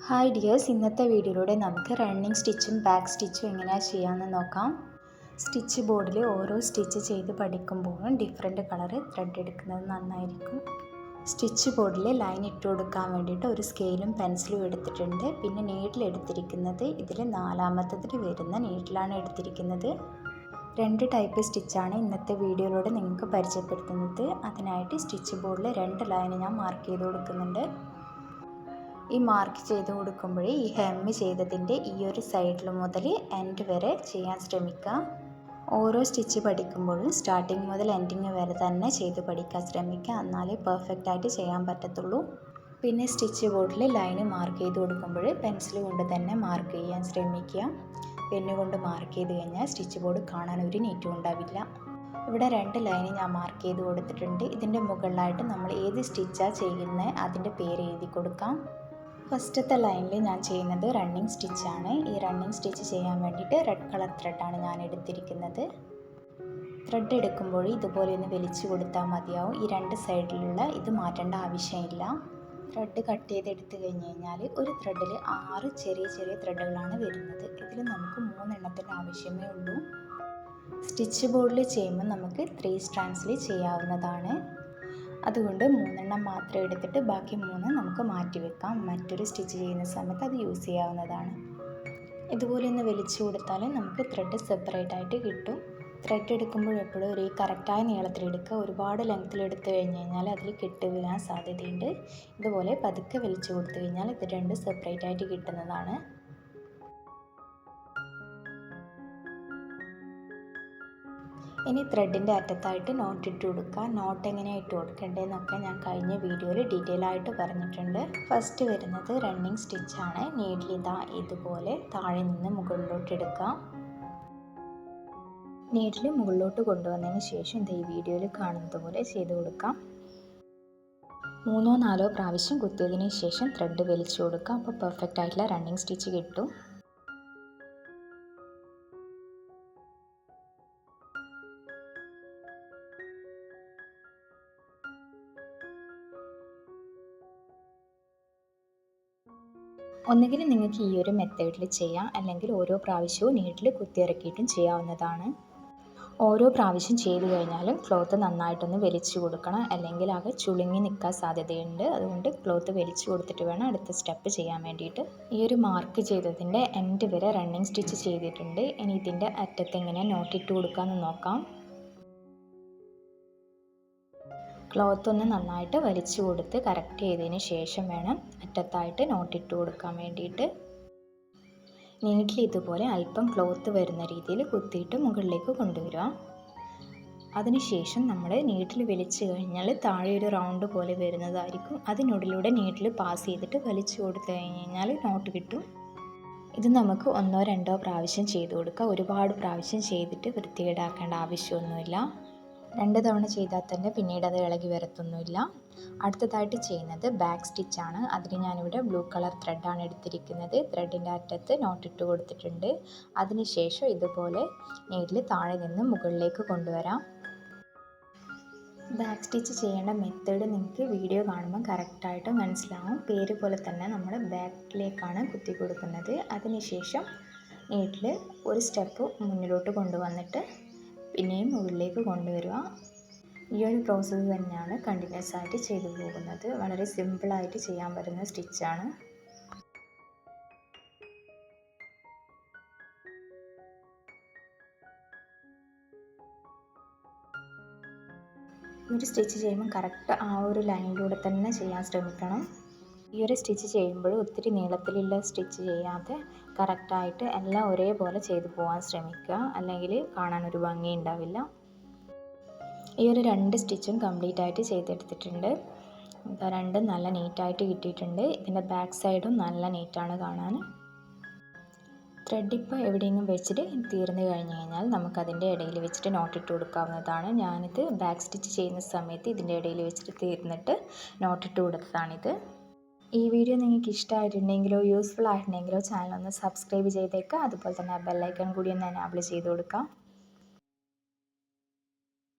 Hi dears, ഇന്നത്തെ വീഡിയോയിലൂടെ നമുക്ക് റണ്ണിങ് സ്റ്റിച്ചും ബാക്ക് സ്റ്റിച്ചും എങ്ങനെയാണ് ചെയ്യാമെന്ന് നോക്കാം. സ്റ്റിച്ച് ബോർഡിൽ ഓരോ സ്റ്റിച്ച് ചെയ്ത് പഠിക്കുമ്പോഴും ഡിഫറെൻറ്റ് കളർ ത്രെഡ് എടുക്കുന്നത് നന്നായിരിക്കും. സ്റ്റിച്ച് ബോർഡിൽ ലൈൻ ഇട്ട് കൊടുക്കാൻ വേണ്ടിയിട്ട് ഒരു സ്കെയിലും പെൻസിലും എടുത്തിട്ടുണ്ട്. പിന്നെ നീഡിൽ എടുത്തിരിക്കുന്നത് ഇതിൽ 4ാമത്തതിൽ വരുന്ന നീഡിലാണ് എടുത്തിരിക്കുന്നത്. 2 ടൈപ്പ് സ്റ്റിച്ചാണ് ഇന്നത്തെ വീഡിയോയിലൂടെ നിങ്ങൾക്ക് പരിചയപ്പെടുത്തുന്നത്. അതിനായിട്ട് സ്റ്റിച്ച് ബോർഡിൽ 2 ലൈൻ ഞാൻ മാർക്ക് ചെയ്ത് കൊടുക്കുന്നുണ്ട്. ഈ മാർക്ക് ചെയ്ത് കൊടുക്കുമ്പോഴേ ഈ ഹെമ്മ് ചെയ്തതിൻ്റെ ഈ ഒരു സൈഡിൽ മുതൽ എൻഡ് വരെ ചെയ്യാൻ ശ്രമിക്കുക. ഓരോ സ്റ്റിച്ച് പഠിക്കുമ്പോഴും സ്റ്റാർട്ടിങ് മുതൽ എൻഡിങ് വരെ തന്നെ ചെയ്ത് പഠിക്കാൻ ശ്രമിക്കുക. എന്നാലേ പെർഫെക്റ്റ് ആയിട്ട് ചെയ്യാൻ പറ്റത്തുള്ളൂ. പിന്നെ സ്റ്റിച്ച് ബോർഡിൽ ലൈന് മാർക്ക് ചെയ്ത് കൊടുക്കുമ്പോൾ പെൻസിൽ കൊണ്ട് തന്നെ മാർക്ക് ചെയ്യാൻ ശ്രമിക്കുക. പെന്ന് കൊണ്ട് മാർക്ക് ചെയ്ത് കഴിഞ്ഞാൽ സ്റ്റിച്ച് ബോർഡ് കാണാൻ ഒരു നീറ്റും ഉണ്ടാവില്ല. ഇവിടെ 2 ലൈന് ഞാൻ മാർക്ക് ചെയ്ത് കൊടുത്തിട്ടുണ്ട്. ഇതിൻ്റെ മുകളിലായിട്ട് നമ്മൾ ഏത് സ്റ്റിച്ചാണ് ചെയ്യുന്നത് അതിൻ്റെ പേര് എഴുതി കൊടുക്കാം. ഫസ്റ്റത്തെ ലൈനിൽ ഞാൻ ചെയ്യുന്നത് റണ്ണിങ് സ്റ്റിച്ചാണ്. ഈ റണ്ണിങ് സ്റ്റിച്ച് ചെയ്യാൻ വേണ്ടിയിട്ട് റെഡ് കളർ ത്രെഡാണ് ഞാൻ എടുത്തിരിക്കുന്നത്. ത്രെഡ് എടുക്കുമ്പോൾ ഇതുപോലെ ഒന്ന് വലിച്ചു കൊടുത്താൽ മതിയാവും. ഈ 2 സൈഡിലുള്ള ഇത് മാറ്റേണ്ട ആവശ്യമില്ല. ത്രെഡ് കട്ട് ചെയ്തെടുത്ത് കഴിഞ്ഞാൽ ഒരു ത്രെഡിൽ 6 ചെറിയ ചെറിയ ത്രെഡുകളാണ് വരുന്നത്. ഇതിൽ നമുക്ക് 3 എണ്ണത്തിൻ്റെ ആവശ്യമേ ഉള്ളൂ. സ്റ്റിച്ച് ബോർഡിൽ ചെയ്യുമ്പോൾ നമുക്ക് 3 സ്ട്രാൻഡ്സിൽ ചെയ്യാവുന്നതാണ്. അതുകൊണ്ട് 3 എണ്ണം മാത്രം എടുത്തിട്ട് ബാക്കി 3 നമുക്ക് മാറ്റി വെക്കാം. മറ്റൊരു സ്റ്റിച്ച് ചെയ്യുന്ന സമയത്ത് അത് യൂസ് ചെയ്യാവുന്നതാണ്. ഇതുപോലെ ഒന്ന് വലിച്ചു കൊടുത്താൽ നമുക്ക് ത്രെഡ് സെപ്പറേറ്റ് ആയിട്ട് കിട്ടും. ത്രെഡ് എടുക്കുമ്പോൾ എപ്പോഴും ഒരു കറക്റ്റായ നീളത്തിലെടുക്കുക. ഒരുപാട് ലെങ്ത്തിലെടുത്ത് കഴിഞ്ഞാൽ അതിൽ കെട്ട് വീഴാൻ സാധ്യതയുണ്ട്. ഇതുപോലെ പതുക്കെ വലിച്ചു കൊടുത്തു കഴിഞ്ഞാൽ ഇത് 2 സെപ്പറേറ്റ് ആയിട്ട് കിട്ടുന്നതാണ്. ഇനി ത്രെഡിൻ്റെ അറ്റത്തായിട്ട് നോട്ട് ഇട്ട് കൊടുക്കുക. നോട്ട് എങ്ങനെയാണ് ഇട്ട് കൊടുക്കേണ്ടതെന്നൊക്കെ ഞാൻ കഴിഞ്ഞ വീഡിയോയിൽ ഡീറ്റെയിൽ ആയിട്ട് പറഞ്ഞിട്ടുണ്ട്. ഫസ്റ്റ് വരുന്നത് റണ്ണിങ് സ്റ്റിച്ചാണ്. നീഡിൽ ഇതുപോലെ താഴെ നിന്ന് മുകളിലോട്ട് എടുക്കുക. നീഡിൽ മുകളിലോട്ട് കൊണ്ടുവന്നതിന് ശേഷം ഈ വീഡിയോയിൽ കാണുന്നത് പോലെ ചെയ്ത് കൊടുക്കാം. 3 or 4 പ്രാവശ്യം കുത്തിയതിന് ശേഷം ത്രെഡ് വലിച്ചു കൊടുക്കുക. അപ്പോൾ പെർഫെക്റ്റ് ആയിട്ടുള്ള റണ്ണിങ് സ്റ്റിച്ച് കിട്ടും. ഒന്നുകിൽ നിങ്ങൾക്ക് ഈ ഒരു മെത്തേഡിൽ ചെയ്യാം, അല്ലെങ്കിൽ ഓരോ പ്രാവശ്യവും നീഡിൽ കുത്തിയിറക്കിയിട്ടും ചെയ്യാവുന്നതാണ്. ഓരോ പ്രാവശ്യം ചെയ്ത് കഴിഞ്ഞാലും ക്ലോത്ത് നന്നായിട്ടൊന്ന് വലിച്ചു കൊടുക്കണം, അല്ലെങ്കിൽ ആകെ ചുളുങ്ങി നിൽക്കാൻ സാധ്യതയുണ്ട്. അതുകൊണ്ട് ക്ലോത്ത് വലിച്ചു കൊടുത്തിട്ട് വേണം അടുത്ത സ്റ്റെപ്പ് ചെയ്യാൻ വേണ്ടിയിട്ട്. ഈ ഒരു മാർക്ക് ചെയ്തതിൻ്റെ എൻഡ് വരെ റണ്ണിങ് സ്റ്റിച്ച് ചെയ്തിട്ടുണ്ട്. ഇനി ഇതിൻ്റെ അറ്റത്ത് എങ്ങനെ നോട്ട് ഇട്ട് കൊടുക്കാമെന്ന് നോക്കാം. ക്ലോത്ത് ഒന്ന് നന്നായിട്ട് വലിച്ചു കൊടുത്ത് കറക്റ്റ് ചെയ്തതിന് ശേഷം വേണം അറ്റത്തായിട്ട് നോട്ട് ഇട്ട് കൊടുക്കാൻ വേണ്ടിയിട്ട്. നീഡിൽ ഇതുപോലെ അല്പം ക്ലോത്ത് വരുന്ന രീതിയിൽ കുത്തിയിട്ട് മുകളിലേക്ക് കൊണ്ടുവരിക. അതിനുശേഷം നമ്മൾ നീഡിൽ വലിച്ചു കഴിഞ്ഞാൽ താഴെ ഒരു റൗണ്ട് പോലെ വരുന്നതായിരിക്കും. അതിനുള്ളിലൂടെ നീഡിൽ പാസ് ചെയ്തിട്ട് വലിച്ചു കൊടുത്തു കഴിഞ്ഞാൽ നോട്ട് കിട്ടും. ഇത് നമുക്ക് 1 or 2 പ്രാവശ്യം ചെയ്ത് കൊടുക്കുക. ഒരുപാട് പ്രാവശ്യം ചെയ്തിട്ട് വൃത്തികേടാക്കേണ്ട ആവശ്യമൊന്നുമില്ല. 2 തവണ ചെയ്താൽ തന്നെ പിന്നീട് അത് ഇളകി വരത്തൊന്നുമില്ല. അടുത്തതായിട്ട് ചെയ്യുന്നത് ബാക്ക് സ്റ്റിച്ചാണ്. അതിന് ഞാനിവിടെ ബ്ലൂ കളർ ത്രെഡാണ് എടുത്തിരിക്കുന്നത്. ത്രെഡിൻ്റെ അറ്റത്ത് നോട്ട് ഇട്ട് കൊടുത്തിട്ടുണ്ട്. അതിനുശേഷം ഇതുപോലെ നീഡിൽ താഴെ നിന്ന് മുകളിലേക്ക് കൊണ്ടുവരാം. ബാക്ക് സ്റ്റിച്ച് ചെയ്യേണ്ട മെത്തേഡ് നിങ്ങൾക്ക് വീഡിയോ കാണുമ്പോൾ കറക്റ്റായിട്ട് മനസ്സിലാവും. പേര് പോലെ തന്നെ നമ്മൾ ബാക്കിലേക്കാണ് കുത്തി കൊടുക്കുന്നത്. അതിനുശേഷം നീഡിൽ ഒരു സ്റ്റെപ്പ് മുന്നിലോട്ട് കൊണ്ടുവന്നിട്ട് പിന്നെയും മുകളിലേക്ക് കൊണ്ടുവരിക. ഈ ഒരു പ്രോസസ്സ് തന്നെയാണ് കണ്ടിന്യൂസ് ആയിട്ട് ചെയ്തു പോകുന്നത്. വളരെ സിമ്പിളായിട്ട് ചെയ്യാൻ പറ്റുന്ന സ്റ്റിച്ചാണ്. ഈ ഒരു സ്റ്റിച്ച് ചെയ്യുമ്പോൾ കറക്റ്റ് ആ ഒരു ലൈനിലൂടെ തന്നെ ചെയ്യാൻ ശ്രമിക്കണം. ഈ ഒരു സ്റ്റിച്ച് ചെയ്യുമ്പോൾ ഒത്തിരി നീളത്തിലുള്ള സ്റ്റിച്ച് ചെയ്യാതെ കറക്റ്റായിട്ട് എല്ലാം ഒരേപോലെ ചെയ്തു പോകാൻ ശ്രമിക്കുക, അല്ലെങ്കിൽ കാണാൻ ഒരു ഭംഗി ഉണ്ടാവില്ല. ഈ ഒരു 2 സ്റ്റിച്ചും കംപ്ലീറ്റ് ആയിട്ട് ചെയ്തെടുത്തിട്ടുണ്ട്. 2 നല്ല നീറ്റായിട്ട് കിട്ടിയിട്ടുണ്ട്. ഇതിൻ്റെ ബാക്ക് സൈഡും നല്ല നീറ്റാണ് കാണാൻ. ത്രെഡ് ഇപ്പോൾ എവിടെയെങ്കിലും വെച്ചിട്ട് തീർന്നു കഴിഞ്ഞ് കഴിഞ്ഞാൽ നമുക്കതിൻ്റെ ഇടയിൽ വെച്ചിട്ട് നോട്ട് ഇട്ട് കൊടുക്കാവുന്നതാണ്. ഞാനിത് ബാക്ക് സ്റ്റിച്ച് ചെയ്യുന്ന സമയത്ത് ഇതിൻ്റെ ഇടയിൽ വെച്ചിട്ട് തീർന്നിട്ട് നോട്ട് ഇട്ട് കൊടുത്തതാണിത്. ഈ വീഡിയോ നിങ്ങൾക്ക് ഇഷ്ടമായിട്ടുണ്ടെങ്കിലോ യൂസ്ഫുൾ ആയിട്ടുണ്ടെങ്കിലോ ചാനൽ ഒന്ന് സബ്സ്ക്രൈബ് ചെയ്തേക്കുക. അതുപോലെ തന്നെ ബെല്ലൈക്കൺ കൂടി ഒന്ന് എനാബിൾ ചെയ്ത് കൊടുക്കാം.